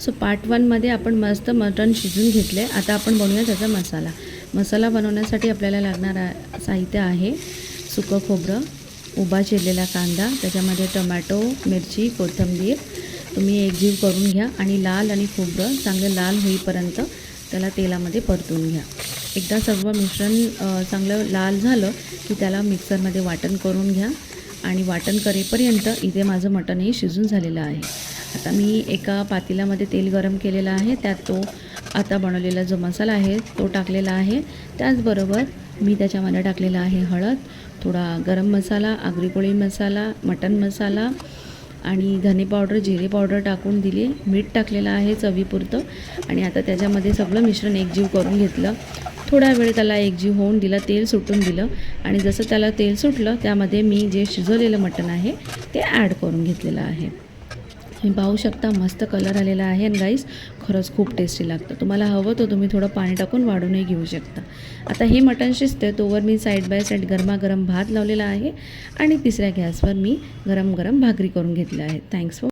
So part 1मध्ये आपण मस्त मटण शिजून घेतले. आता आपण बनवूया त्याचा मसाला. मसाला बनवण्यासाठी आपल्याला लागणारा साहित्य आहे सुकं खोबरं, उभा चिरलेला कांदा, त्याच्यामध्ये टोमॅटो, मिरची, कोथिंबीर तुम्ही एकजीव करून घ्या आणि लाल आणि खोबरं चांगलं लाल होईपर्यंत त्याला तेलामध्ये परतून घ्या. एकदा सर्व मिश्रण चांगलं लाल झालं की त्याला मिक्सरमध्ये वाटण करून घ्या आणि वाटण करेपर्यंत इथे माझं मटणही शिजून झालेलं आहे. आता मी एका पातेल्यामध्ये तेल गरम केलेलं आहे. त्यात तो आता बनवलेला जो मसाला आहे तो टाकलेला आहे. त्याचबरोबर मी त्याच्यामध्ये टाकलेला आहे हळद, थोडा गरम मसाला, आगरी कोळी मसाला, मटण मसाला आणि धने पावडर, जिरे पावडर टाकून दिली. मीठ टाकलेलं आहे चवीपुरतं आणि आता त्याच्यामध्ये सगळं मिश्रण एकजीव करून घेतलं. थोडा वेळ त्याला एकजीव होऊन दिलं, तेल सुटून दिलं आणि जसं त्याला तेल सुटलं त्यामध्ये मी जे शिजवलेलं मटण आहे ते ॲड करून घेतलेलं आहे. तुम्ही पाहू शकता मस्त कलर आलेला आहे आणि गाईस खरंच खूप टेस्टी लागतं. तुम्हाला हवं तर तुम्ही थोडं पाणी टाकून वाढूनही घेऊ शकता. आता हे मटण शिजते तोवर मी साईड बाय साईड गरमागरम भात लावलेला आहे आणि तिसऱ्या गॅसवर मी गरम गरम भाकरी करून घेतल्या आहेत. Thanks for